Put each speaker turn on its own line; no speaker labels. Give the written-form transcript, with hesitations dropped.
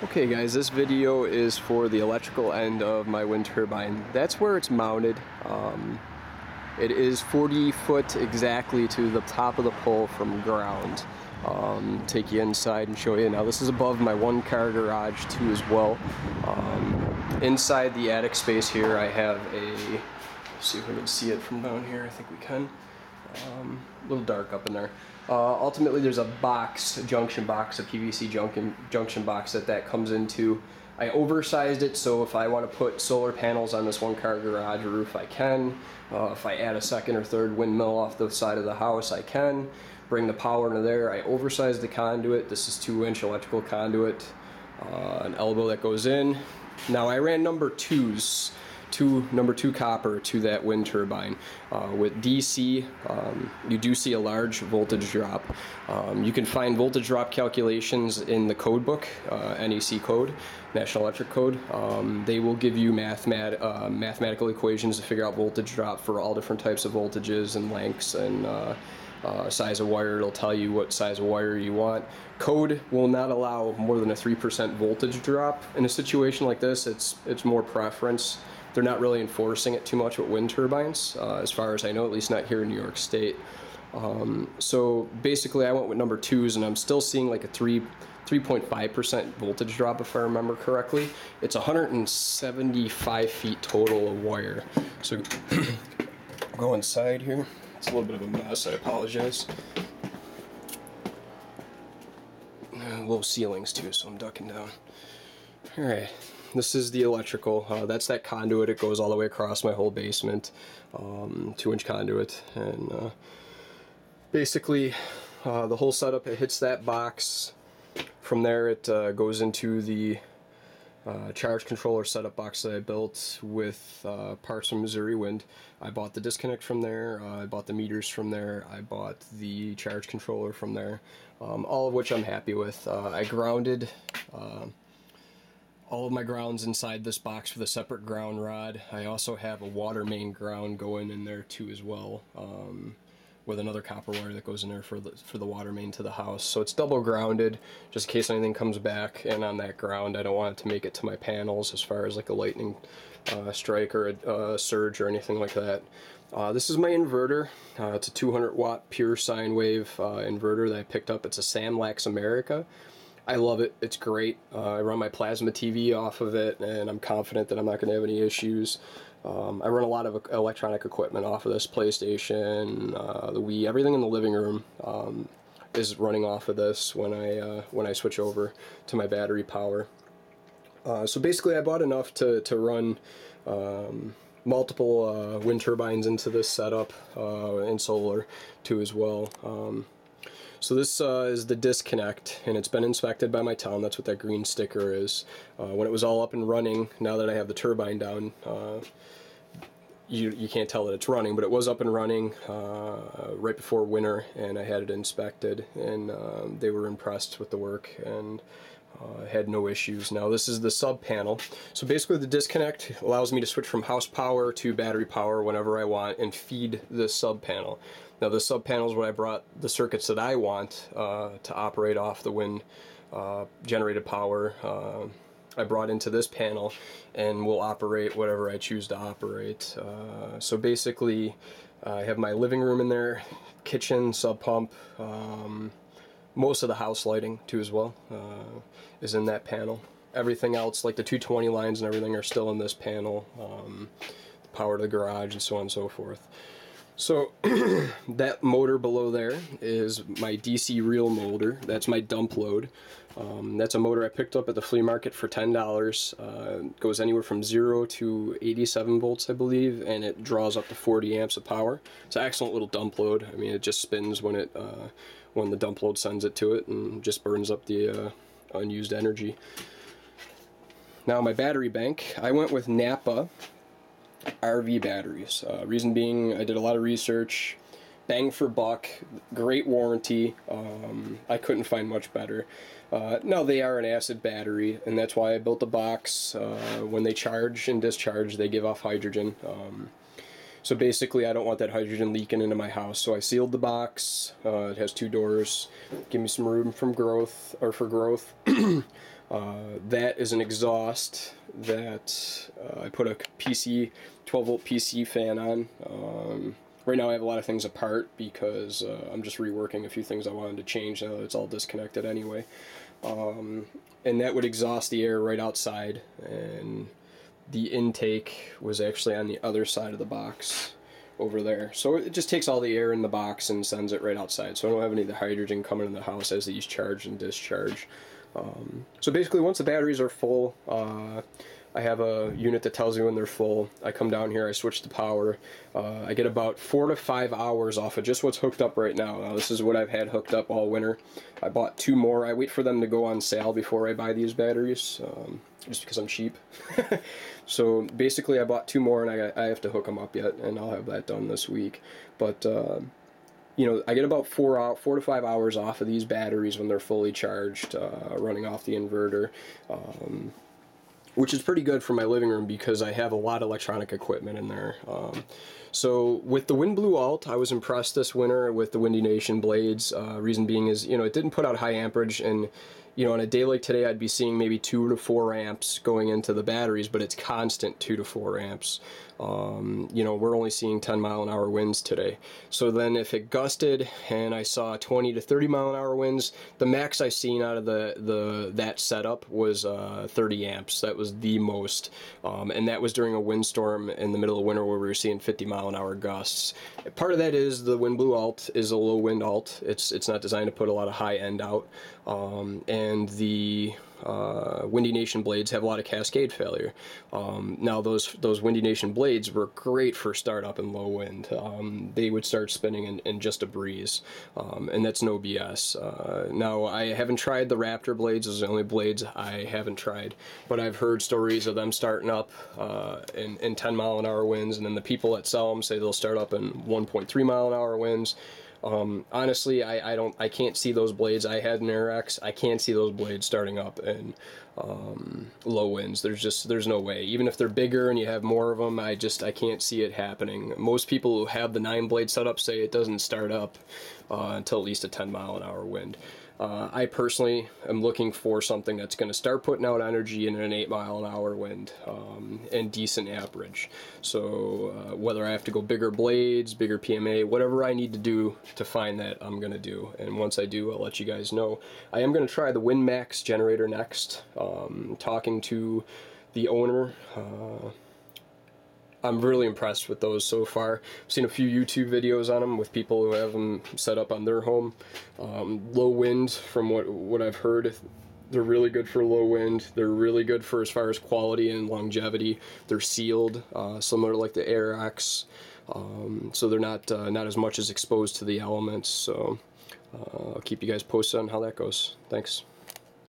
Okay guys, this video is for the electrical end of my wind turbine. That's where it's mounted. It is 40 foot exactly to the top of the pole from ground. Take you inside and show you. Now this is above my one car garage too as well. Inside the attic space here I have a, let's see if we can see it from down here. I think we can. A little dark up in there. Ultimately there's a box, a junction box, a PVC junction box that comes into. I oversized it so if I want to put solar panels on this one car garage roof I can. If I add a second or third windmill off the side of the house I can. Bring the power into there. I oversized the conduit. This is 2-inch electrical conduit. An elbow that goes in. Now I ran number 2s. Number 2 copper to that wind turbine. With DC, you do see a large voltage drop. You can find voltage drop calculations in the code book, NEC code, National Electric Code. They will give you mathematical equations to figure out voltage drop for all different types of voltages and lengths and size of wire. It'll tell you what size of wire you want. Code will not allow more than a 3% voltage drop. In a situation like this, it's more preference. They're not really enforcing it too much with wind turbines, as far as I know, at least not here in New York State. So basically I went with number 2s and I'm still seeing like a 3.5% voltage drop if I remember correctly. It's 175 feet total of wire. So go inside here. It's a little bit of a mess, I apologize. Low ceilings too, so I'm ducking down. Alright. This is the electrical. That's that conduit. It goes all the way across my whole basement. 2-inch conduit. And basically, the whole setup, it hits that box. From there, it goes into the charge controller setup box that I built with parts from Missouri Wind. I bought the disconnect from there. I bought the meters from there. I bought the charge controller from there. All of which I'm happy with. I grounded all of my grounds inside this box with a separate ground rod. I also have a water main ground going in there too as well, with another copper wire that goes in there for the water main to the house. So it's double grounded just in case anything comes back, and on that ground I don't want it to make it to my panels as far as like a lightning strike or a surge or anything like that. This is my inverter. It's a 200 watt pure sine wave inverter that I picked up. It's a Samlax America. I love it. It's great. I run my plasma TV off of it, and I'm confident that I'm not going to have any issues. I run a lot of electronic equipment off of this, PlayStation, the Wii, everything in the living room is running off of this when I switch over to my battery power. So basically I bought enough to run multiple wind turbines into this setup, and solar too as well. So this is the disconnect, and it's been inspected by my town. That's what that green sticker is. When it was all up and running, now that I have the turbine down, you can't tell that it's running, but it was up and running right before winter, and I had it inspected, and they were impressed with the work and had no issues. Now this is the sub panel. So basically the disconnect allows me to switch from house power to battery power whenever I want and feed the sub panel. Now the sub panel is what I brought the circuits that I want to operate off the wind generated power. I brought into this panel and will operate whatever I choose to operate. So basically I have my living room in there, kitchen, sub pump, most of the house lighting too as well is in that panel. Everything else, like the 220 lines and everything, are still in this panel. The power to the garage and so on and so forth. So that motor below there is my DC reel motor. That's my dump load. That's a motor I picked up at the flea market for $10. Goes anywhere from 0 to 87 volts, I believe, and it draws up to 40 amps of power. It's an excellent little dump load. I mean, it just spins when the dump load sends it to it, and just burns up the unused energy. Now my battery bank, I went with Napa RV batteries. Reason being, I did a lot of research, bang for buck, great warranty. I couldn't find much better. Now they are an acid battery, and that's why I built the box. When they charge and discharge, they give off hydrogen. So basically I don't want that hydrogen leaking into my house, so I sealed the box. It has 2 doors, give me some room for growth. That is an exhaust that I put a 12-volt PC fan on. Right now I have a lot of things apart because I'm just reworking a few things I wanted to change now that it's all disconnected anyway. And that would exhaust the air right outside, and the intake was actually on the other side of the box over there. So it just takes all the air in the box and sends it right outside. So I don't have any of the hydrogen coming in the house as these charge and discharge. So basically once the batteries are full, I have a unit that tells me when they're full. I come down here, I switch the power. I get about 4 to 5 hours off of just what's hooked up right now. Now this is what I've had hooked up all winter. I bought 2 more. I wait for them to go on sale before I buy these batteries, just because I'm cheap. So basically I bought 2 more, and I have to hook them up yet, and I'll have that done this week. But you know, I get about 4 to 5 hours off of these batteries when they're fully charged, running off the inverter. Which is pretty good for my living room because I have a lot of electronic equipment in there. So with the WindBlue Alt, I was impressed this winter with the Windy Nation blades. Reason being is, you know, it didn't put out high amperage, and you know, on a day like today I'd be seeing maybe 2 to 4 amps going into the batteries, but it's constant 2 to 4 amps. You know, we're only seeing 10-mile-an-hour winds today. So then if it gusted and I saw 20 to 30-mile-an-hour winds, the max I've seen out of that setup was 30 amps. That was the most, and that was during a windstorm in the middle of winter where we were seeing 50-mile-an-hour gusts. Part of that is the WindBlue Alt is a low wind alt. It's not designed to put a lot of high end out, and the Windy Nation blades have a lot of cascade failure. Now those Windy Nation blades were great for startup and low wind. They would start spinning in just a breeze, and that's no BS. Now I haven't tried the Raptor blades. Those are the only blades I haven't tried, but I've heard stories of them starting up in 10-mile-an-hour winds, and then the people that sell them say they'll start up in 1.3-mile-an-hour winds. Honestly, I can't see those blades. I had an AirX. I can't see those blades starting up in low winds. There's no way. Even if they're bigger and you have more of them, I can't see it happening. Most people who have the 9-blade setup say it doesn't start up until at least a 10-mile-an-hour wind. I personally am looking for something that's going to start putting out energy in an 8-mile-an-hour wind, and decent amperage. So whether I have to go bigger blades, bigger PMA, whatever I need to do to find that, I'm going to do. And once I do, I'll let you guys know. I am going to try the windmax generator next. Talking to the owner, I'm really impressed with those so far. I've seen a few YouTube videos on them with people who have them set up on their home. Low wind, from what I've heard, they're really good for low wind. They're really good for as far as quality and longevity. They're sealed, similar like the AirX, so they're not as much as exposed to the elements. So I'll keep you guys posted on how that goes. Thanks.